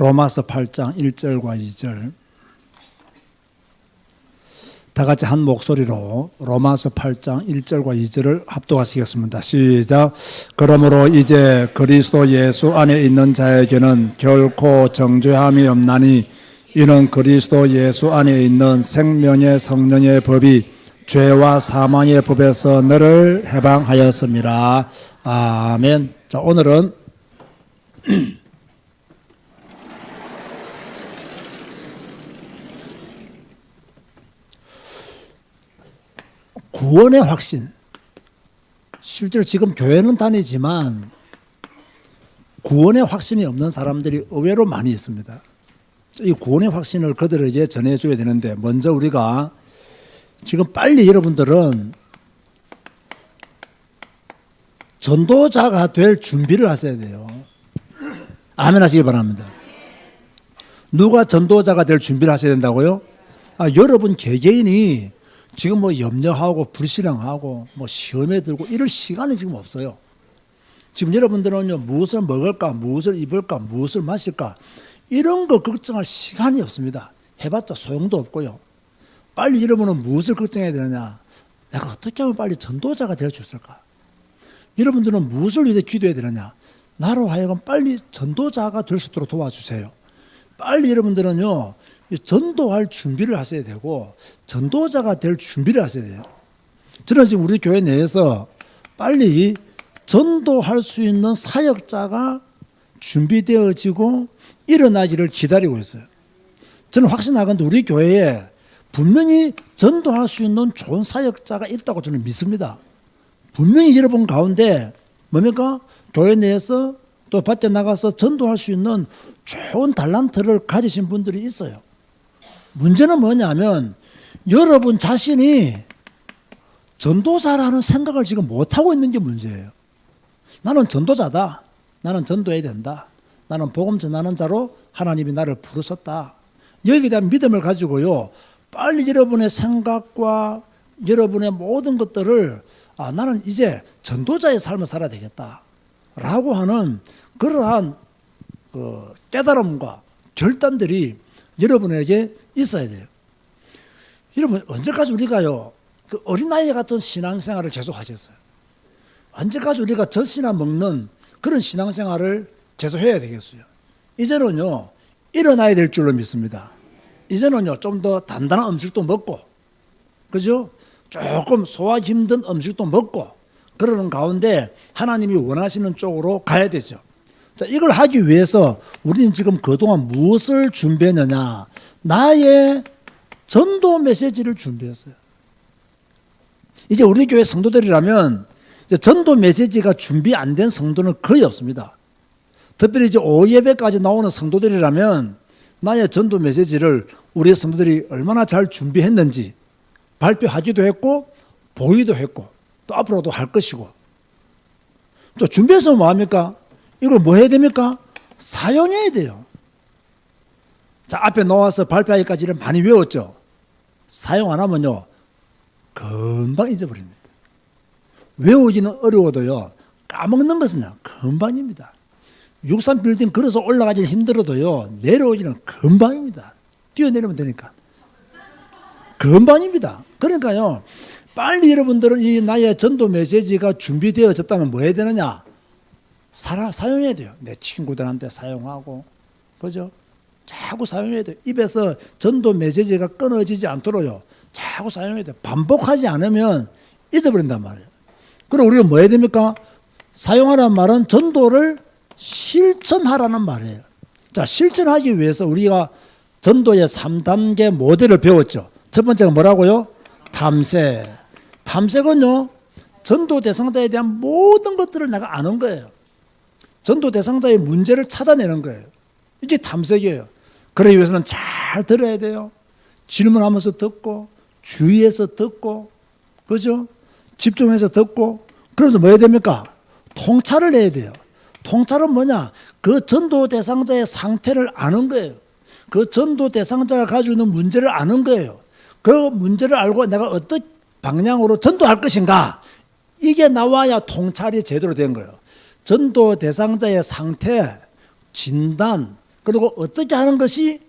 로마서 8장 1절과 2절 다 같이 한 목소리로 로마서 8장 1절과 2절을 합독하시겠습니다. 시작. 그러므로 이제 그리스도 예수 안에 있는 자에게는 결코 정죄함이 없나니 이는 그리스도 예수 안에 있는 생명의 성령의 법이 죄와 사망의 법에서 너를 해방하였습니다. 아멘. 자, 오늘은 구원의 확신. 실제로 지금 교회는 다니지만 구원의 확신이 없는 사람들이 의외로 많이 있습니다. 이 구원의 확신을 그들에게 전해줘야 되는데, 먼저 우리가 지금 빨리 여러분들은 전도자가 될 준비를 하셔야 돼요. 아멘 하시기 바랍니다. 누가 전도자가 될 준비를 하셔야 된다고요? 여러분 개개인이 지금 뭐 염려하고 불신앙하고 뭐 시험에 들고 이럴 시간이 지금 없어요. 지금 여러분들은요, 무엇을 먹을까, 무엇을 입을까, 무엇을 마실까, 이런 거 걱정할 시간이 없습니다. 해봤자 소용도 없고요. 빨리 여러분은 무엇을 걱정해야 되느냐? 내가 어떻게 하면 빨리 전도자가 될 수 있을까? 여러분들은 무엇을 위해서 기도해야 되느냐? 나로 하여금 빨리 전도자가 될 수 있도록 도와주세요. 빨리 여러분들은요, 전도할 준비를 하셔야 되고 전도자가 될 준비를 하셔야 돼요. 저는 지금 우리 교회 내에서 빨리 전도할 수 있는 사역자가 준비되어지고 일어나기를 기다리고 있어요. 저는 확신하건대 우리 교회에 분명히 전도할 수 있는 좋은 사역자가 있다고 저는 믿습니다. 분명히 여러분 가운데 뭡니까? 교회 내에서 또 밖에 나가서 전도할 수 있는 좋은 달란트를 가지신 분들이 있어요. 문제는 뭐냐면 여러분 자신이 전도자라는 생각을 지금 못하고 있는 게 문제예요. 나는 전도자다. 나는 전도해야 된다. 나는 복음 전하는 자로 하나님이 나를 부르셨다. 여기에 대한 믿음을 가지고요, 빨리 여러분의 생각과 여러분의 모든 것들을 나는 이제 전도자의 삶을 살아야 되겠다 라고 하는 그러한 깨달음과 결단들이 여러분에게 있어야 돼요. 여러분, 언제까지 우리가요, 그 어린아이 같은 신앙생활을 계속 하겠어요? 언제까지 우리가 젖이나 먹는 그런 신앙생활을 계속 해야 되겠어요? 이제는요, 일어나야 될 줄로 믿습니다. 이제는요, 좀 더 단단한 음식도 먹고, 그죠? 조금 소화하기 힘든 음식도 먹고, 그러는 가운데 하나님이 원하시는 쪽으로 가야 되죠. 자, 이걸 하기 위해서 우리는 지금 그동안 무엇을 준비했느냐? 나의 전도 메시지를 준비했어요. 이제 우리 교회 성도들이라면 이제 전도 메시지가 준비 안 된 성도는 거의 없습니다. 특별히 이제 오후 예배까지 나오는 성도들이라면 나의 전도 메시지를 우리 성도들이 얼마나 잘 준비했는지 발표하기도 했고 보이도 했고 또 앞으로도 할 것이고, 또 준비해서 뭐합니까? 이걸 뭐 해야 됩니까? 사용해야 돼요. 자, 앞에 나와서 발표하기까지는 많이 외웠죠. 사용 안 하면요, 금방 잊어버립니다. 외우기는 어려워도요, 까먹는 것은 금방입니다. 63 빌딩 걸어서 올라가기는 힘들어도요, 내려오기는 금방입니다. 뛰어내리면 되니까. 금방입니다. 그러니까요, 빨리 여러분들은 이 나의 전도 메시지가 준비되어졌다면 뭐 해야 되느냐? 사용해야 돼요. 내 친구들한테 사용하고, 그죠? 자꾸 사용해야 돼요. 입에서 전도 메시지가 끊어지지 않도록요, 자꾸 사용해야 돼요. 반복하지 않으면 잊어버린단 말이에요. 그럼 우리가 뭐 해야 됩니까? 사용하라는 말은 전도를 실천하라는 말이에요. 자, 실천하기 위해서 우리가 전도의 3단계 모델을 배웠죠. 첫 번째가 뭐라고요? 탐색. 탐색은요, 전도 대상자에 대한 모든 것들을 내가 아는 거예요. 전도 대상자의 문제를 찾아내는 거예요. 이게 탐색이에요. 그러기 위해서는 잘 들어야 돼요. 질문하면서 듣고, 주의해서 듣고, 그죠? 집중해서 듣고, 그래서 뭐 해야 됩니까? 통찰을 해야 돼요. 통찰은 뭐냐? 그 전도 대상자의 상태를 아는 거예요. 그 전도 대상자가 가지고 있는 문제를 아는 거예요. 그 문제를 알고 내가 어떤 방향으로 전도할 것인가? 이게 나와야 통찰이 제대로 된 거예요. 전도 대상자의 상태, 진단, 그리고 어떻게 하는 것이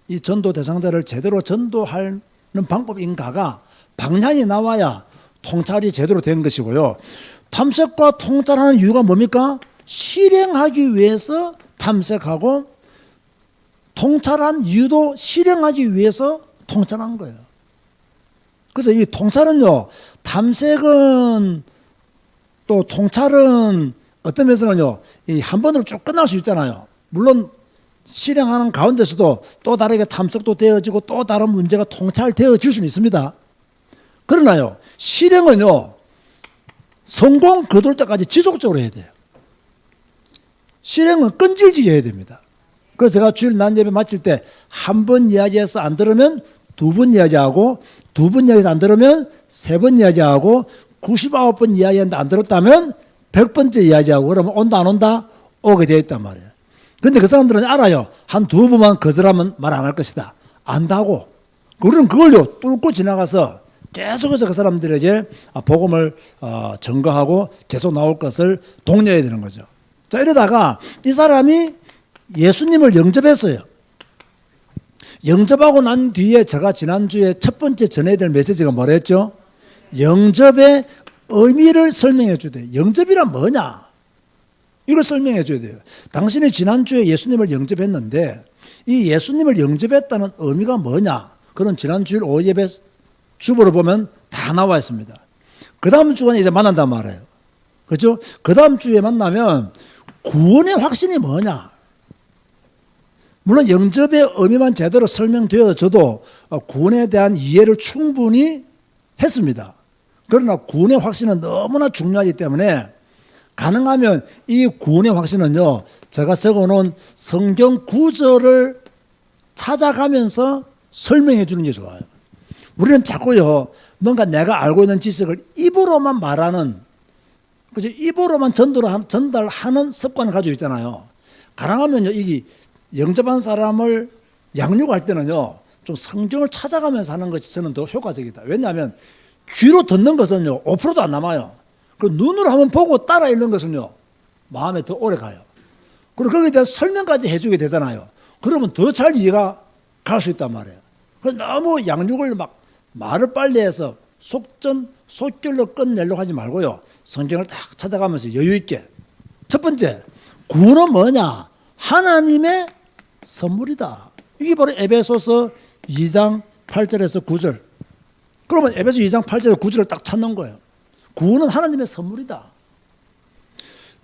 이 전도 대상자를 제대로 전도하는 방법인가가 방향이 나와야 통찰이 제대로 된 것이고요. 탐색과 통찰하는 이유가 뭡니까? 실행하기 위해서 탐색하고 통찰한 이유도 실행하기 위해서 통찰한 거예요. 그래서 이 통찰은요, 탐색은 또 통찰은 어떤 면에서는요, 이 한 번으로 쭉 끝날 수 있잖아요. 물론 실행하는 가운데서도 또 다르게 탐색도 되어지고 또 다른 문제가 통찰되어질 수는 있습니다. 그러나요, 실행은요, 성공 거둘 때까지 지속적으로 해야 돼요. 실행은 끈질기게 해야 됩니다. 그래서 제가 주일 난 예배 마칠 때 한 번 이야기해서 안 들으면 두 번 이야기하고, 두 번 이야기해서 안 들으면 세 번 이야기하고, 99번 이야기했는데 안 들었다면 100번째 이야기하고, 그러면 온다 안 온다? 오게 되어 있단 말이에요. 근데 그 사람들은 알아요. 한 두 번만 거절하면 말 안 할 것이다. 안다고. 그럼 그걸요, 뚫고 지나가서 계속해서 그 사람들에게 복음을 증거하고 계속 나올 것을 독려해야 되는 거죠. 자, 이러다가 이 사람이 예수님을 영접했어요. 영접하고 난 뒤에 제가 지난주에 첫 번째 전해야 될 메시지가 뭐라 했죠? 영접의 의미를 설명해 줘야 돼요. 영접이란 뭐냐? 이걸 설명해 줘야 돼요. 당신이 지난주에 예수님을 영접했는데 이 예수님을 영접했다는 의미가 뭐냐? 그런 지난주일 오후 예배 주보를 보면 다 나와 있습니다. 그 다음 주간에 이제 만난단 말이에요. 그렇죠? 그 다음 주에 만나면 구원의 확신이 뭐냐? 물론 영접의 의미만 제대로 설명되어져도 구원에 대한 이해를 충분히 했습니다. 그러나 구원의 확신은 너무나 중요하기 때문에 가능하면 이 구원의 확신은요, 제가 적어놓은 성경 구절을 찾아가면서 설명해 주는 게 좋아요. 우리는 자꾸요, 뭔가 내가 알고 있는 지식을 입으로만 말하는, 그죠? 입으로만 전달하는 습관을 가지고 있잖아요. 가능하면요, 이 영접한 사람을 양육할 때는요, 좀 성경을 찾아가면서 하는 것이 저는 더 효과적이다. 왜냐하면 귀로 듣는 것은요, 5%도 안 남아요. 그 눈으로 한번 보고 따라 읽는 것은요, 마음에 더 오래 가요. 그리고 거기에 대한 설명까지 해주게 되잖아요. 그러면 더 잘 이해가 갈 수 있단 말이에요. 너무 양육을 막 말을 빨리 해서 속결로 끝내려고 하지 말고요, 성경을 딱 찾아가면서 여유 있게. 첫 번째, 구원은 뭐냐? 하나님의 선물이다. 이게 바로 에베소서 2장 8절에서 9절. 그러면 에베소 2장 8절에서 9절을 딱 찾는 거예요. 구원은 하나님의 선물이다.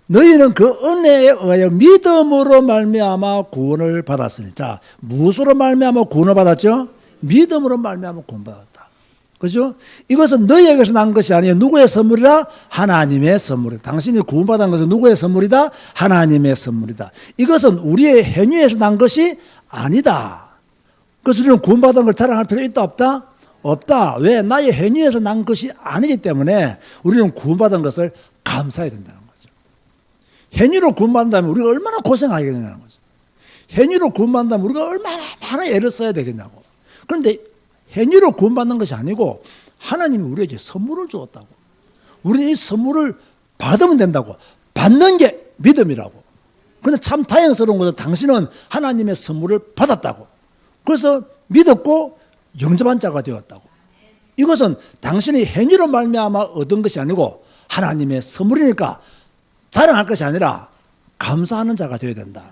너희는 그 은혜에 의하여 믿음으로 말미암아 구원을 받았으니. 자, 무엇으로 말미암아 구원을 받았죠? 믿음으로 말미암아 구원 받았다. 그죠? 이것은 너희에게서 난 것이 아니에요. 누구의 선물이다? 하나님의 선물이다. 당신이 구원받은 것은 누구의 선물이다? 하나님의 선물이다. 이것은 우리의 행위에서 난 것이 아니다. 그래서 우리는 구원받은 걸 자랑할 필요 있다 없다? 없다. 왜? 나의 행위에서 난 것이 아니기 때문에 우리는 구원받은 것을 감사해야 된다는 거죠. 행위로 구원받는다면 우리가 얼마나 고생하게 되냐는 거죠. 행위로 구원받는다면 우리가 얼마나 많은 애를 써야 되겠냐고. 그런데 행위로 구원받는 것이 아니고 하나님이 우리에게 선물을 주었다고. 우리는 이 선물을 받으면 된다고. 받는 게 믿음이라고. 그런데 참 다행스러운 것은 당신은 하나님의 선물을 받았다고. 그래서 믿었고 영접한 자가 되었다고. 이것은 당신이 행위로 말미암아 얻은 것이 아니고 하나님의 선물이니까 자랑할 것이 아니라 감사하는 자가 되어야 된다.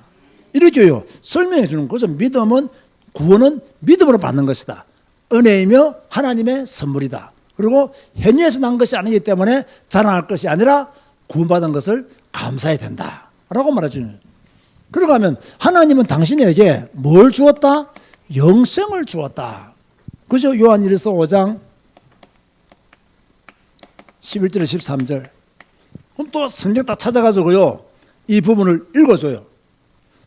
이렇게요, 설명해 주는 것은 믿음은, 구원은 믿음으로 받는 것이다. 은혜이며 하나님의 선물이다. 그리고 행위에서 난 것이 아니기 때문에 자랑할 것이 아니라 구원받은 것을 감사해야 된다 라고 말해주는. 그러고 하면 하나님은 당신에게 뭘 주었다? 영생을 주었다. 그죠? 요한일서 5장 11절 13절. 그럼 또 성경 딱 찾아가지고요, 이 부분을 읽어줘요.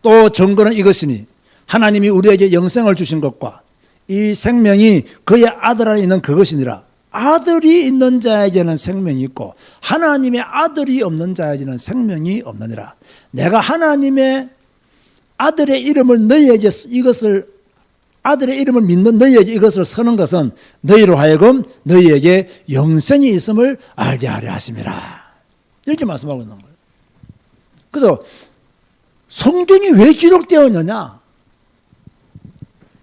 또 증거는 이것이니 하나님이 우리에게 영생을 주신 것과 이 생명이 그의 아들 안에 있는 그것이니라. 아들이 있는 자에게는 생명이 있고 하나님의 아들이 없는 자에게는 생명이 없느니라. 내가 하나님의 아들의 이름을 너희에게 이것을, 아들의 이름을 믿는 너희에게 이것을 서는 것은 너희로 하여금 너희에게 영생이 있음을 알게 하려 하심이라. 이렇게 말씀하고 있는 거예요. 그래서 성경이 왜 기록되어 있느냐?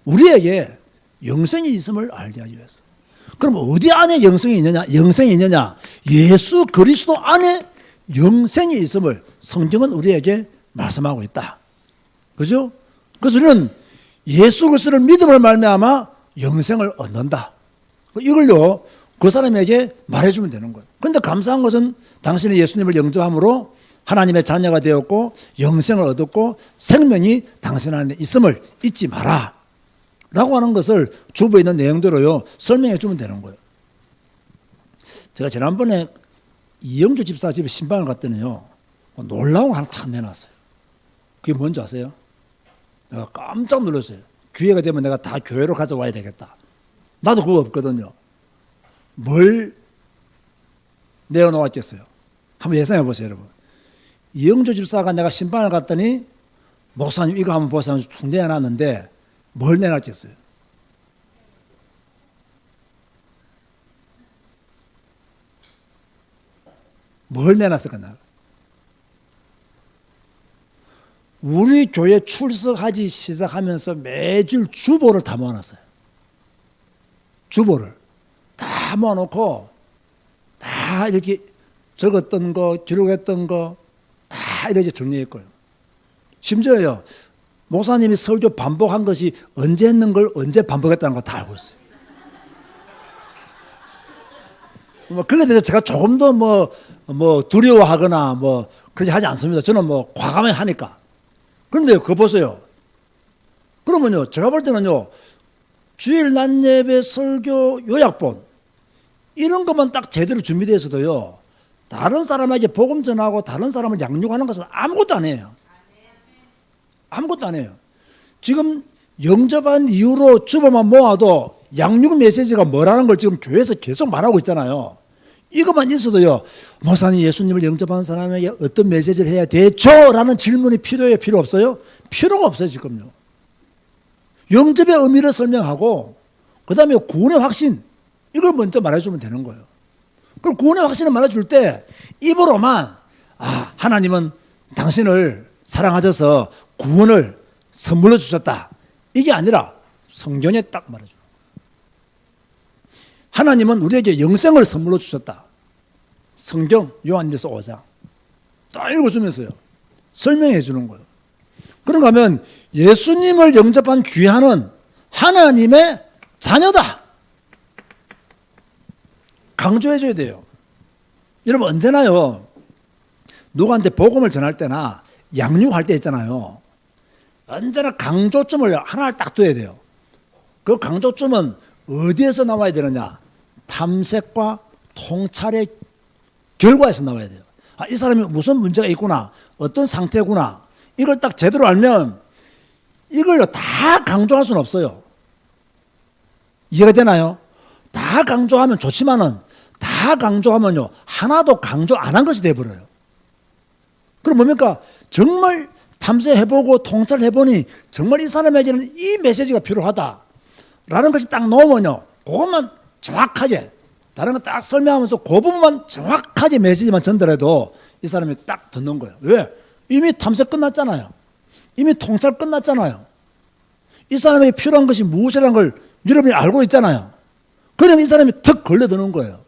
우리에게 영생이 있음을 알게 하기 위해서. 그럼 어디 안에 영생이 있느냐? 영생이 있느냐? 예수 그리스도 안에 영생이 있음을 성경은 우리에게 말씀하고 있다. 그죠? 그래서 우리는 예수 그리스도를 믿음을 말미암아 영생을 얻는다. 이걸요 그 사람에게 말해주면 되는 거예요. 그런데 감사한 것은 당신이 예수님을 영접함으로 하나님의 자녀가 되었고 영생을 얻었고 생명이 당신 안에 있음을 잊지 마라 라고 하는 것을 주부에 있는 내용대로요 설명해 주면 되는 거예요. 제가 지난번에 이영주 집사 집에 신방을 갔더니요 놀라운 거 하나 탁 내놨어요. 그게 뭔지 아세요? 내가 깜짝 놀랐어요. 기회가 되면 내가 다 교회로 가져와야 되겠다. 나도 그거 없거든요. 뭘 내어놓았겠어요? 한번 예상해 보세요, 여러분. 이영주 집사가 내가 신방을 갔더니 목사님 이거 한번 보세요 하면서 툭 내어놨는데 뭘 내놨겠어요? 뭘 내놨을까? 우리 교회 출석하기 시작하면서 매주 주보를 다 모아놨어요. 주보를 다 모아놓고 다 이렇게 적었던 거, 기록했던 거 다 이렇게 정리했고요. 심지어요, 목사님이 설교 반복한 것이 언제 했는 걸 언제 반복했다는 거 다 알고 있어요. 그에 대해서 제가 조금 더 두려워하거나 그렇게 하지 않습니다. 저는 과감하게 하니까. 그런데 그거 보세요. 그러면요, 제가 볼 때는요, 주일 낮 예배 설교 요약본, 이런 것만 딱 제대로 준비되어 있어도요, 다른 사람에게 복음 전하고 다른 사람을 양육하는 것은 아무것도 안 해요. 아무것도 안 해요. 지금 영접한 이후로 주보만 모아도 양육 메시지가 뭐라는 걸 지금 교회에서 계속 말하고 있잖아요. 이것만 있어도요, 목사님 예수님을 영접한 사람에게 어떤 메시지를 해야 되죠? 라는 질문이 필요해요? 필요 없어요? 필요가 없어요, 지금요. 영접의 의미를 설명하고, 그 다음에 구원의 확신, 이걸 먼저 말해주면 되는 거예요. 그럼 구원의 확신을 말해줄 때, 입으로만, 하나님은 당신을 사랑하셔서 구원을 선물로 주셨다. 이게 아니라, 성경에 딱 말해줘요. 하나님은 우리에게 영생을 선물로 주셨다. 성경 요한일서 5장 딱 읽어주면서요 설명해 주는 거예요. 그런가 하면 예수님을 영접한 귀하는 하나님의 자녀다. 강조해 줘야 돼요. 여러분 언제나요 누구한테 복음을 전할 때나 양육할 때 있잖아요. 언제나 강조점을 하나를 딱 둬야 돼요. 그 강조점은 어디에서 나와야 되느냐? 탐색과 통찰의 결과에서 나와야 돼요. 이 사람이 무슨 문제가 있구나, 어떤 상태구나, 이걸 딱 제대로 알면 이걸 다 강조할 수는 없어요. 이해가 되나요? 다 강조하면 좋지만은 다 강조하면요 하나도 강조 안 한 것이 돼버려요. 그럼 뭡니까? 정말 탐색해보고 통찰해보니 정말 이 사람에게는 이 메시지가 필요하다 라는 것이 딱 나오면요 그것만 정확하게 다른 거 딱 설명하면서 그 부분만 정확하게 메시지만 전달해도 이 사람이 딱 듣는 거예요. 왜? 이미 탐색 끝났잖아요. 이미 통찰 끝났잖아요. 이 사람에게 필요한 것이 무엇이라는 걸 여러분이 알고 있잖아요. 그냥 이 사람이 턱 걸려드는 거예요.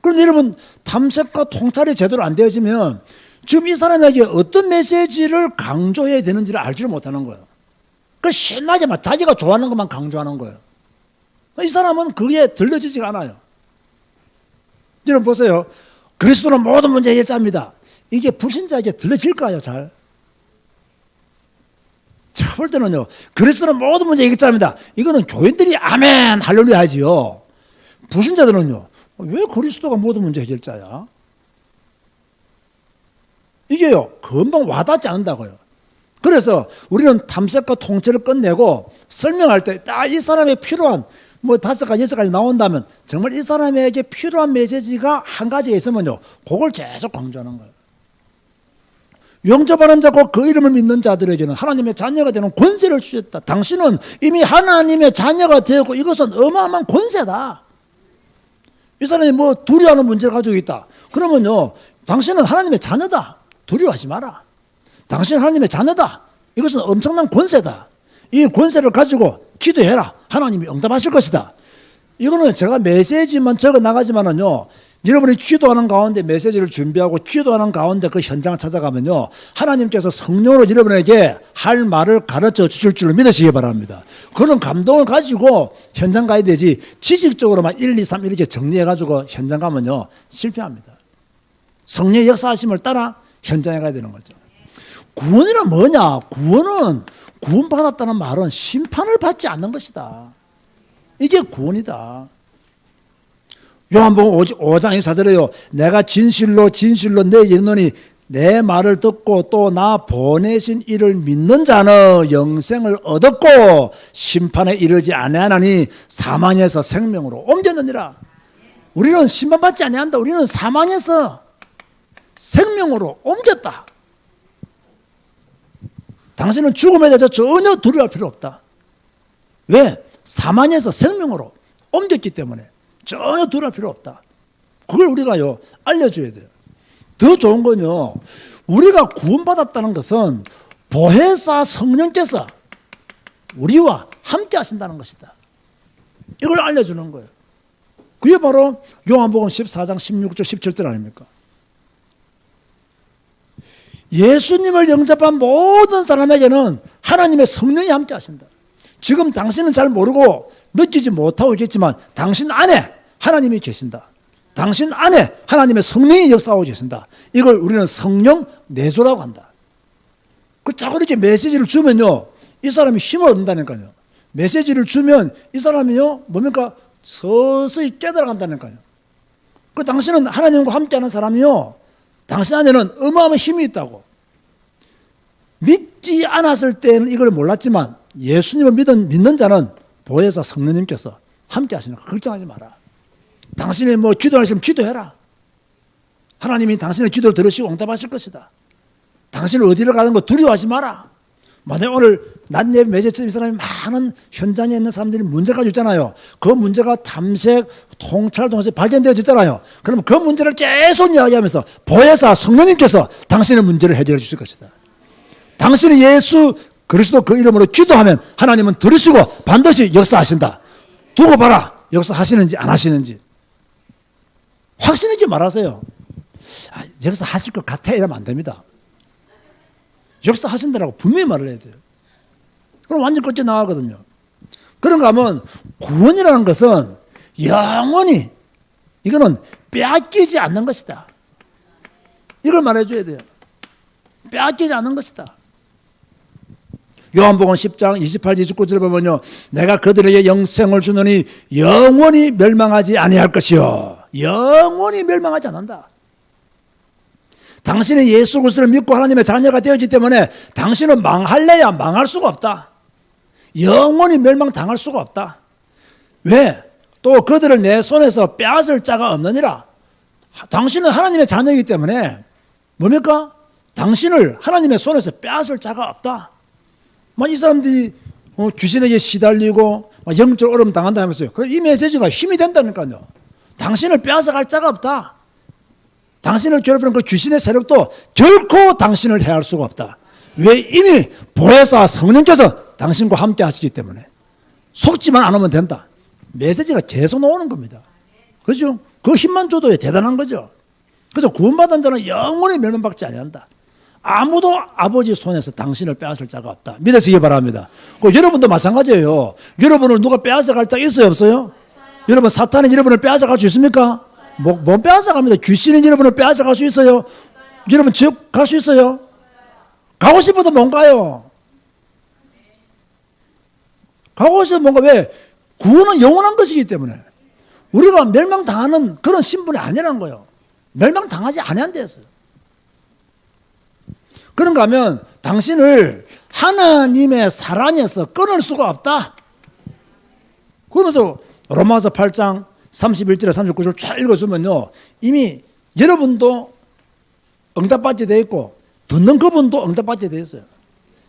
그런데 여러분 탐색과 통찰이 제대로 안 되어지면 지금 이 사람에게 어떤 메시지를 강조해야 되는지를 알지를 못하는 거예요. 신나게 막 자기가 좋아하는 것만 강조하는 거예요. 이 사람은 그게 들려지지가 않아요. 여러분 보세요. 그리스도는 모든 문제 해결자입니다. 이게 불신자에게 들려질까요? 잘? 제가 볼 때는요. 그리스도는 모든 문제 해결자입니다. 이거는 교인들이 아멘 할렐루야 하지요. 불신자들은요. 왜 그리스도가 모든 문제 해결자야? 이게요. 금방 와닿지 않는다고요. 그래서 우리는 탐색과 통찰을 끝내고 설명할 때 딱 이 사람에 필요한 5가지, 6가지 나온다면 정말 이 사람에게 필요한 메시지가 한 가지가 있으면요. 그걸 계속 강조하는 거예요. 영접하는 자고 그 이름을 믿는 자들에게는 하나님의 자녀가 되는 권세를 주셨다. 당신은 이미 하나님의 자녀가 되었고 이것은 어마어마한 권세다. 이 사람이 두려워하는 문제를 가지고 있다. 그러면요. 당신은 하나님의 자녀다. 두려워하지 마라. 당신 하나님의 자녀다. 이것은 엄청난 권세다. 이 권세를 가지고 기도해라. 하나님이 응답하실 것이다. 이거는 제가 메시지만 적어 나가지만은요, 여러분이 기도하는 가운데 메시지를 준비하고 기도하는 가운데 그 현장을 찾아가면요, 하나님께서 성령으로 여러분에게 할 말을 가르쳐 주실 줄을 믿으시기 바랍니다. 그런 감동을 가지고 현장 가야 되지, 지식적으로만 1, 2, 3 이렇게 정리해가지고 현장 가면요, 실패합니다. 성령의 역사하심을 따라 현장에 가야 되는 거죠. 구원이란 뭐냐? 구원은, 구원받았다는 말은 심판을 받지 않는 것이다. 이게 구원이다. 요한복음 5장 24절에요. 내가 진실로 너에게 이르노니 내 말을 듣고 또 나 보내신 이를 믿는 자는 영생을 얻었고 심판에 이르지 아니하나니 사망에서 생명으로 옮겼느니라. 우리는 심판받지 아니한다. 우리는 사망에서 생명으로 옮겼다. 당신은 죽음에 대해서 전혀 두려워할 필요 없다. 왜? 사망에서 생명으로 옮겼기 때문에 전혀 두려워할 필요 없다. 그걸 우리가요, 알려줘야 돼요. 더 좋은 건요, 우리가 구원받았다는 것은 보혜사 성령께서 우리와 함께 하신다는 것이다. 이걸 알려주는 거예요. 그게 바로 요한복음 14장 16절 17절 아닙니까? 예수님을 영접한 모든 사람에게는 하나님의 성령이 함께 하신다. 지금 당신은 잘 모르고 느끼지 못하고 있겠지만 당신 안에 하나님이 계신다. 당신 안에 하나님의 성령이 역사하고 계신다. 이걸 우리는 성령 내조라고 한다. 그 자꾸 이렇게 메시지를 주면요, 이 사람이 힘을 얻는다니까요. 메시지를 주면 이 사람이요, 뭡니까? 서서히 깨달아간다니까요. 그 당신은 하나님과 함께하는 사람이요, 당신 안에는 어마어마한 힘이 있다고. 믿지 않았을 때는 이걸 몰랐지만 예수님을 믿는 자는 보혜사 성령님께서 함께 하시니까 걱정하지 마라. 당신이 뭐 기도하시면 기도해라. 하나님이 당신의 기도를 들으시고 응답하실 것이다. 당신은 어디를 가는 거 두려워하지 마라. 만약 오늘 낮 예배 매제쯤 이 사람이 많은 현장에 있는 사람들이 문제가 가지고 있잖아요. 그 문제가 탐색, 통찰 통해서 발견되어졌잖아요. 그러면 그 문제를 계속 이야기하면서 보혜사 성령님께서 당신의 문제를 해결해 주실 것이다. 당신이 예수 그리스도 그 이름으로 기도하면 하나님은 들으시고 반드시 역사하신다. 두고 봐라. 역사하시는지 안 하시는지. 확신 있게 말하세요. 역사하실 것 같아 이러면 안 됩니다. 역사하신다라고 분명히 말을 해야 돼요. 그럼 완전 끝이 나가거든요. 그런가 하면 구원이라는 것은 영원히, 이거는 빼앗기지 않는 것이다. 이걸 말해줘야 돼요. 빼앗기지 않는 것이다. 요한복음 10장 28, 29절에 보면요, 내가 그들에게 영생을 주노니 영원히 멸망하지 아니할 것이요. 영원히 멸망하지 않는다. 당신이 예수 그리스도를 믿고 하나님의 자녀가 되었기 때문에 당신은 망할래야 망할 수가 없다. 영원히 멸망당할 수가 없다. 왜? 또 그들을 내 손에서 빼앗을 자가 없느니라. 당신은 하나님의 자녀이기 때문에 뭡니까? 당신을 하나님의 손에서 빼앗을 자가 없다. 이 사람들이 귀신에게 시달리고 영적 어려움 당한다 하면서요. 그럼 이 메시지가 힘이 된다니까요. 당신을 빼앗아갈 자가 없다. 당신을 괴롭히는 그 귀신의 세력도 결코 당신을 해할 수가 없다. 왜? 이미 보혜사 성령께서 당신과 함께 하시기 때문에 속지만 않으면 된다. 메시지가 계속 나오는 겁니다. 그렇죠? 그 힘만 줘도 대단한 거죠. 그래서 구원받은 자는 영원히 멸망받지 아니한다. 아무도 아버지 손에서 당신을 빼앗을 자가 없다. 믿으시기 바랍니다. 여러분도 마찬가지예요. 여러분을 누가 빼앗아갈 자가 있어요, 없어요? 여러분, 사탄이 여러분을 빼앗아갈 수 있습니까? 못 빼앗아갑니다. 귀신이 여러분을 빼앗아갈 수 있어요? 여러분 지옥 갈 수 있어요? 가고 싶어도 못 가요. 가고 싶어도 못 가. 왜? 구원은 영원한 것이기 때문에. 우리가 멸망당하는 그런 신분이 아니라는 거예요. 멸망당하지 아니한 데였어요. 그런가 하면 당신을 하나님의 사랑에서 끊을 수가 없다. 그러면서 로마서 8장 31절에 39절 쫙 읽어주면요, 이미 여러분도 응답받게 되어 있고 듣는 그분도 응답받게 되어 있어요.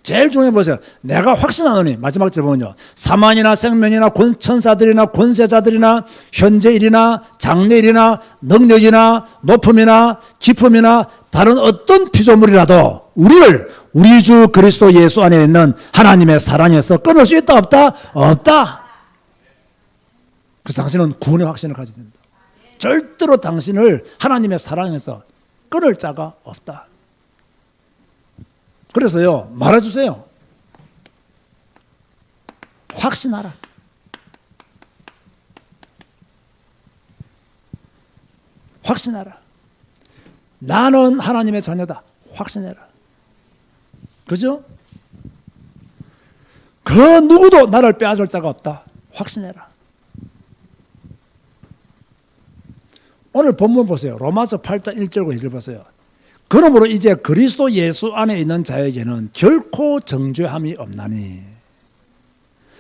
제일 중요해 보세요. 내가 확신하노니, 마지막 절 보면요, 사망이나 생명이나 천사들이나 권세자들이나 현재일이나 장래일이나 능력이나 높음이나 깊음이나 다른 어떤 피조물이라도 우리를 우리 주 그리스도 예수 안에 있는 하나님의 사랑에서 끊을 수 있다 없다? 없다. 그래서 당신은 구원의 확신을 가지게 됩니다. 절대로 당신을 하나님의 사랑에서 끊을 자가 없다. 그래서요, 말해주세요. 확신하라. 확신하라. 나는 하나님의 자녀다. 확신해라. 그죠? 그 누구도 나를 빼앗을 자가 없다. 확신해라. 오늘 본문 보세요. 로마서 8장 1절과 2절 보세요. 그러므로 이제 그리스도 예수 안에 있는 자에게는 결코 정죄함이 없나니.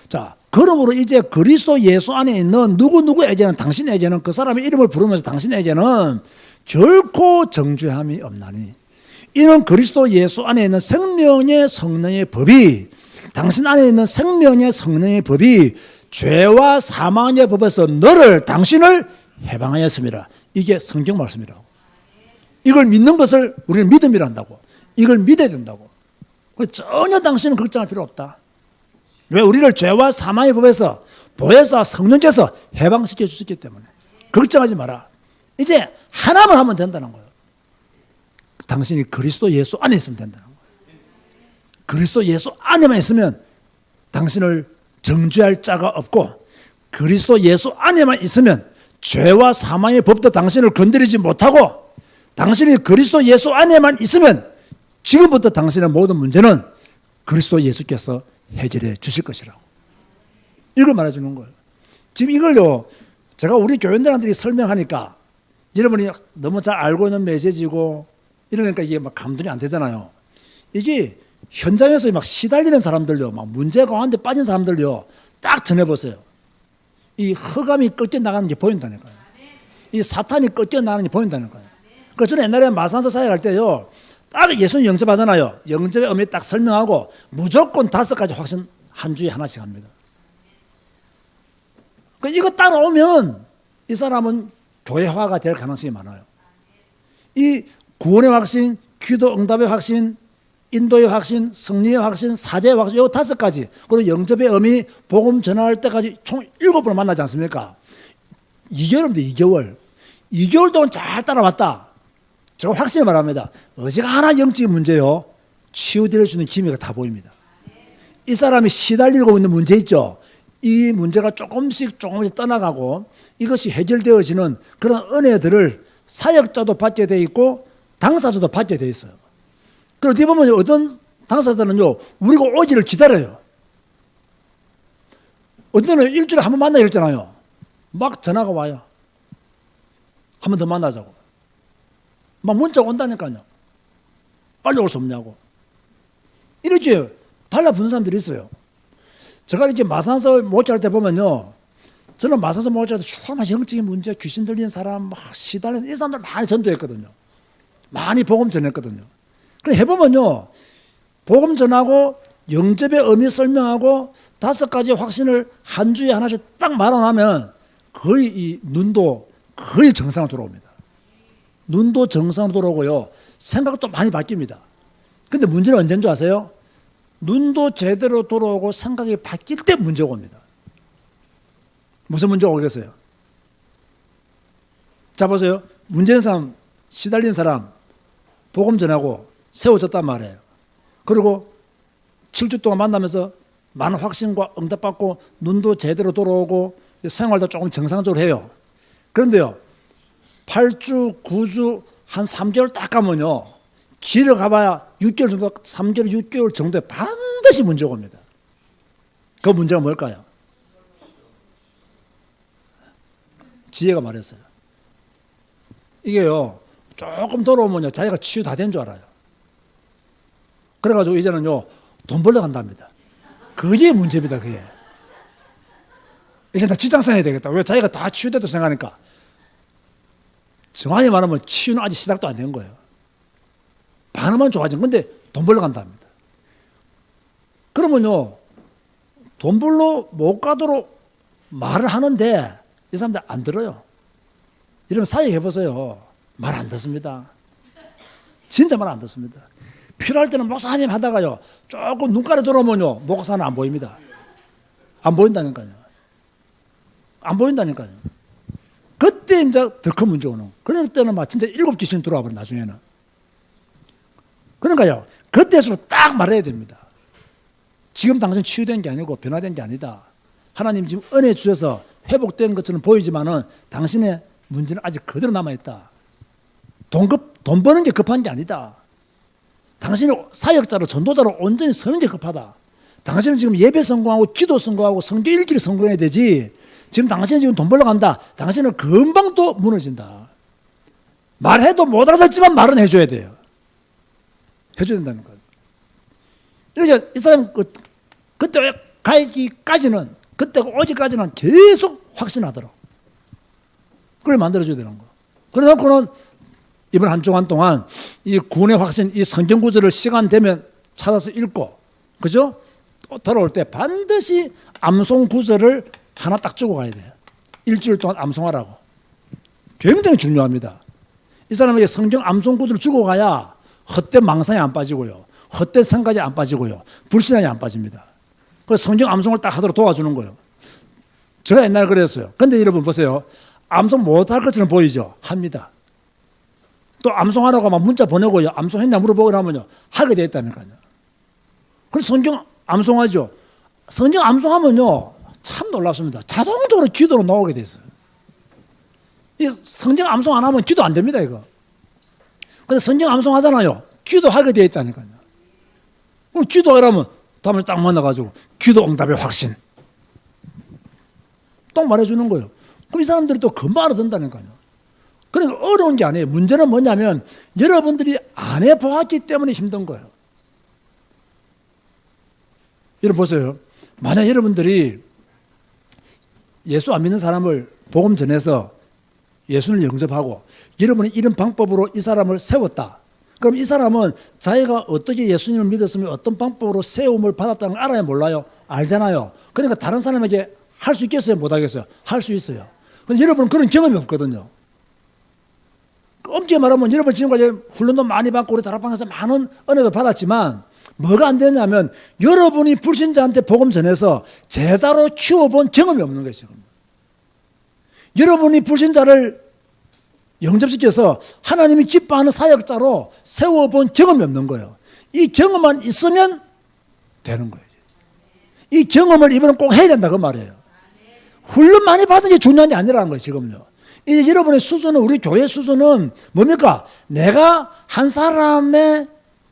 자, 그러므로 이제 그리스도 예수 안에 있는 누구에게는, 당신에게는, 그 사람의 이름을 부르면서 당신에게는 결코 정죄함이 없나니. 이는 그리스도 예수 안에 있는 생명의 성령의 법이, 당신 안에 있는 생명의 성령의 법이 죄와 사망의 법에서 당신을 해방하였습니다. 이게 성경 말씀이라고. 이걸 믿는 것을 우리는 믿음이라 한다고. 이걸 믿어야 된다고. 전혀 당신은 걱정할 필요 없다. 왜? 우리를 죄와 사망의 법에서, 보혜사 성령께서 해방시켜 주셨기 때문에. 걱정하지 마라. 이제 하나만 하면 된다는 거예요. 당신이 그리스도 예수 안에 있으면 된다는 거예요. 그리스도 예수 안에만 있으면 당신을 정죄할 자가 없고, 그리스도 예수 안에만 있으면 죄와 사망의 법도 당신을 건드리지 못하고, 당신이 그리스도 예수 안에만 있으면 지금부터 당신의 모든 문제는 그리스도 예수께서 해결해 주실 것이라고. 이걸 말해주는 거예요. 지금 이걸요, 제가 우리 교인들한테 설명하니까 여러분이 너무 잘 알고 있는 메시지고 이러니까 이게 막 감동이 안 되잖아요. 이게 현장에서 막 시달리는 사람들요, 막 문제 가운데 빠진 사람들요, 딱 전해보세요. 이 흑암이 꺾여 나가는 게 보인다니까요. 이 사탄이 꺾여 나가는 게 보인다니까요. 그 저는 옛날에 마산서 사회 갈 때요, 딱 예수님 영접하잖아요. 영접의 의미 딱 설명하고 무조건 5가지 확신 한 주에 하나씩 합니다. 그 이거 따라오면 이 사람은 교회화가 될 가능성이 많아요. 이 구원의 확신, 기도 응답의 확신, 인도의 확신, 승리의 확신, 사제의 확신, 이 5가지, 그리고 영접의 의미, 복음 전할 때까지 총 7번을 만나지 않습니까? 2개월인데 2개월. 2개월 동안 잘 따라왔다. 제가 확실히 말합니다. 어지간한 영적인 문제요, 치유될 수 있는 기미가 다 보입니다. 이 사람이 시달리고 있는 문제 있죠. 이 문제가 조금씩 떠나가고 이것이 해결되어지는 그런 은혜들을 사역자도 받게 돼 있고 당사자도 받게 돼 있어요. 그런데 보면 어떤 당사자들은요, 우리가 오기를 기다려요. 어떤 때는 일주일에 한 번 만나기로 했잖아요. 막 전화가 와요. 한 번 더 만나자고. 막 문자가 온다니까요. 빨리 올 수 없냐고. 이렇게 달라붙는 사람들이 있어요. 제가 이렇게 마산서 목회할 때 보면요, 저는 마산서 목회할 때 정말 영적인 문제, 귀신 들리는 사람, 막 시달리는 이 사람들 많이 전도했거든요. 많이 복음 전했거든요. 그래 해보면요, 복음 전하고 영접의 의미 설명하고 5가지 확신을 한 주에 하나씩 딱 말아나면 거의 이 눈도 거의 정상으로 돌아옵니다. 눈도 정상으로 돌아오고요, 생각도 많이 바뀝니다. 근데 문제는 언제인 줄 아세요? 눈도 제대로 돌아오고 생각이 바뀔 때 문제가 옵니다. 무슨 문제가 오겠어요? 자 보세요. 문제인 사람, 시달린 사람 복음 전하고 세워졌단 말이에요. 그리고 7주 동안 만나면서 많은 확신과 응답받고 눈도 제대로 돌아오고 생활도 조금 정상적으로 해요. 그런데요, 8주, 9주, 한 3개월 딱 가면요, 길을 가봐야 6개월 정도, 3개월, 6개월 정도에 반드시 문제가 옵니다. 그 문제가 뭘까요? 지혜가 말했어요. 이게요, 조금 돌아오면요, 자기가 치유 다 된 줄 알아요. 그래가지고 이제는요, 돈 벌러 간답니다. 그게 문제입니다, 그게. 이제 나 직장생 해야 되겠다. 왜? 자기가 다 치유됐다고 생각하니까. 정확히 말하면 치유는 아직 시작도 안 된 거예요. 반응만 좋아진 건데 돈 벌러 간답니다. 그러면요, 돈 벌러 못 가도록 말을 하는데 이 사람들 안 들어요. 이러면 사역해보세요. 말 안 듣습니다. 진짜 말 안 듣습니다. 필요할 때는 목사님 하다가요, 조금 눈가에 들어오면요, 목사는 안 보입니다. 안 보인다니까요. 안 보인다니까요. 그때 이제 더 큰 문제 오는. 그럴 때는 막 진짜 7 귀신 들어와 버려, 나중에는. 그러니까요, 그때수로 딱 말해야 됩니다. 지금 당신 치유된 게 아니고 변화된 게 아니다. 하나님 지금 은혜 주셔서 회복된 것처럼 보이지만은 당신의 문제는 아직 그대로 남아있다. 돈 버는 게 급한 게 아니다. 당신이 사역자로 전도자로 온전히 서는 게 급하다. 당신은 지금 예배 성공하고 기도 성공하고 성경 읽기를 성공해야 되지. 지금 당신이 지금 돈 벌러 간다. 당신은 금방 또 무너진다. 말해도 못 알아듣지만 말은 해줘야 돼요. 해줘야 된다는 거예요. 이러죠. 이 사람 그때 가기까지는, 그때가 오기까지는 계속 확신하도록 그걸 만들어줘야 되는 거. 그래 놓고는 이번 한 주간 동안 이 구원의 확신, 이 성경 구절을 시간 되면 찾아서 읽고, 그죠? 또 돌아올 때 반드시 암송 구절을 하나 딱 주고 가야 돼요. 일주일 동안 암송하라고. 굉장히 중요합니다. 이 사람에게 성경 암송 구절을 주고 가야 헛된 망상에 안 빠지고요, 헛된 생각에 안 빠지고요, 불신앙에 안 빠집니다. 그래서 성경 암송을 딱 하도록 도와주는 거예요. 제가 옛날에 그랬어요. 근데 여러분 보세요. 암송 못할 것처럼 보이죠? 합니다. 또 암송하라고 막 문자 보내고요, 암송했냐 물어보고 하면요, 하게 돼 있다니까요. 그래서 성경 암송하죠. 성경 암송하면요, 참 놀랍습니다. 자동적으로 기도로 나오게 돼 있어요. 이 성경 암송 안 하면 기도 안 됩니다, 이거. 근데 성경 암송하잖아요. 기도하게 돼 있다니까요. 그럼 기도하라면 다음에 딱 만나가지고 기도 응답의 확신 딱 말해주는 거예요. 그럼 이 사람들이 또 금방 알아듣는다니까요. 그러니까 어려운 게 아니에요. 문제는 뭐냐면 여러분들이 안 해보았기 때문에 힘든 거예요. 여러분 보세요. 만약 여러분들이 예수 안 믿는 사람을 복음 전해서 예수를 영접하고 여러분이 이런 방법으로 이 사람을 세웠다. 그럼 이 사람은 자기가 어떻게 예수님을 믿었으면 어떤 방법으로 세움을 받았다는 걸 알아야 몰라요? 알잖아요. 그러니까 다른 사람에게 할 수 있겠어요? 못하겠어요? 할 수 있어요. 근데 여러분은 그런 경험이 없거든요. 엄격히 말하면 여러분 지금까지 훈련도 많이 받고 우리 다락방에서 많은 은혜도 받았지만 뭐가 안 되냐면 여러분이 불신자한테 복음 전해서 제자로 키워본 경험이 없는 거예요. 지금. 여러분이 불신자를 영접시켜서 하나님이 기뻐하는 사역자로 세워본 경험이 없는 거예요. 이 경험만 있으면 되는 거예요. 이 경험을 이번엔 꼭 해야 된다 그 말이에요. 훈련 많이 받은 게 중요한 게 아니라는 거예요. 지금요. 이제 여러분의 수준은, 우리 교회 수준은 뭡니까? 내가 한 사람의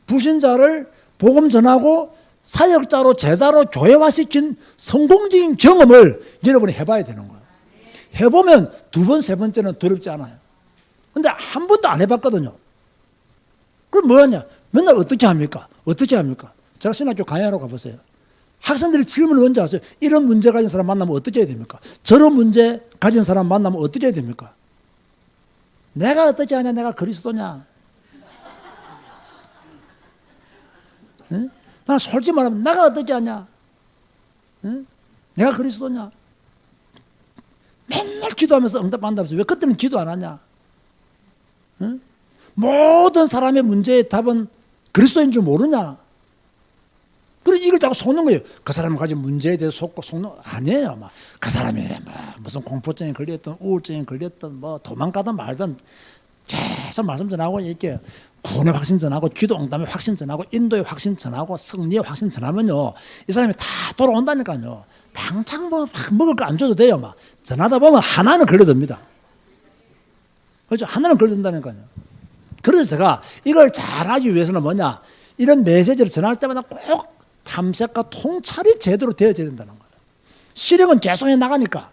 불신자를 복음 전하고 사역자로 제자로 교회화시킨 성공적인 경험을 여러분이 해봐야 되는 거예요. 해보면 두 번, 세 번째는 두렵지 않아요. 근데 한 번도 안 해봤거든요. 그럼 뭐 하냐? 맨날 어떻게 합니까? 어떻게 합니까? 제가 신학교 강의하러 가보세요. 학생들이 질문을 먼저 하세요. 이런 문제 가진 사람 만나면 어떻게 해야 됩니까? 저런 문제 가진 사람 만나면 어떻게 해야 됩니까? 내가 어떻게 하냐? 내가 그리스도냐? 응? 난 솔직히 말하면 내가 어떻게 하냐? 응? 내가 그리스도냐? 맨날 기도하면서 응답한다면서 왜 그때는 기도 안 하냐? 응? 모든 사람의 문제의 답은 그리스도인 줄 모르냐? 그래서 이걸 자꾸 속는 거예요. 그 사람이 가진 문제에 대해서 속는 아니에요. 막 그 사람이 무슨 공포증에 걸렸든 우울증에 걸렸든 뭐 도망가든 말든 계속 말씀 전하고 이렇게 구원의 확신 전하고 기도 응답의 확신 전하고 인도의 확신 전하고 승리의 확신 전하면요, 이 사람이 다 돌아온다니까요. 당장 뭐 먹을 거 안 줘도 돼요. 막 전하다 보면 하나는 걸려듭니다. 그렇죠? 하나는 걸려든다니까요. 그래서 제가 이걸 잘하기 위해서는 뭐냐, 이런 메시지를 전할 때마다 꼭 탐색과 통찰이 제대로 되어져야 된다는 거예요. 실행은 계속 해 나가니까.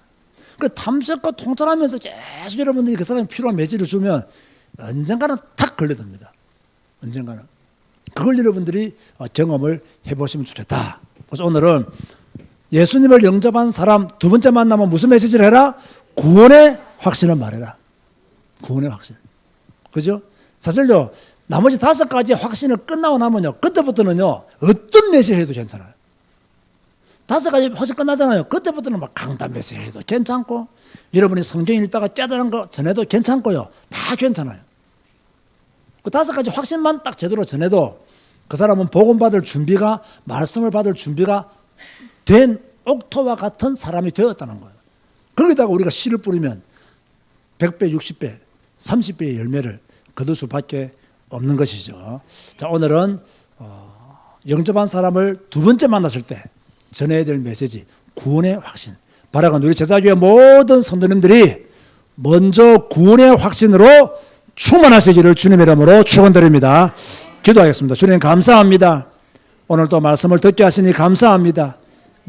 그 탐색과 통찰하면서 계속 여러분들이 그 사람이 필요한 메시지를 주면 언젠가는 탁 걸려듭니다. 언젠가는. 그걸 여러분들이 경험을 해보시면 좋겠다. 그래서 오늘은 예수님을 영접한 사람 두 번째 만나면 무슨 메시지를 해라? 구원의 확신을 말해라. 구원의 확신. 그죠? 사실요, 나머지 5가지 확신을 끝나고 나면요, 그때부터는요, 어떤 메시지 해도 괜찮아요. 5가지 확신 끝나잖아요. 그때부터는 막 강단 메시지 해도 괜찮고, 여러분이 성경 읽다가 깨달은 거 전해도 괜찮고요. 다 괜찮아요. 그 5가지 확신만 딱 제대로 전해도 그 사람은 복음 받을 준비가, 말씀을 받을 준비가 된 옥토와 같은 사람이 되었다는 거예요. 거기다가 우리가 씨를 뿌리면 100배, 60배, 30배의 열매를 거둘 수밖에 없는 것이죠. 자, 오늘은 영접한 사람을 두 번째 만났을 때 전해야 될 메시지, 구원의 확신. 바라건 우리 제자교회 모든 성도님들이 먼저 구원의 확신으로 충만하시기를 주님의 이름으로 축원드립니다. 기도하겠습니다. 주님 감사합니다. 오늘 또 말씀을 듣게 하시니 감사합니다.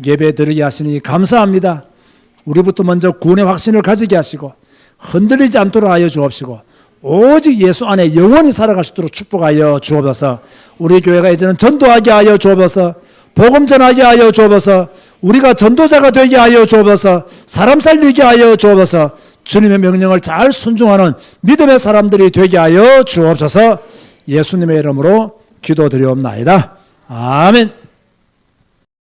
예배 드리게 하시니 감사합니다. 우리부터 먼저 구원의 확신을 가지게 하시고 흔들리지 않도록 하여 주옵시고 오직 예수 안에 영원히 살아갈 수 있도록 축복하여 주옵소서. 우리 교회가 이제는 전도하게 하여 주옵소서. 복음 전하게 하여 주옵소서. 우리가 전도자가 되게 하여 주옵소서. 사람 살리게 하여 주옵소서. 주님의 명령을 잘 순종하는 믿음의 사람들이 되게 하여 주옵소서. 예수님의 이름으로 기도드리옵나이다. 아멘.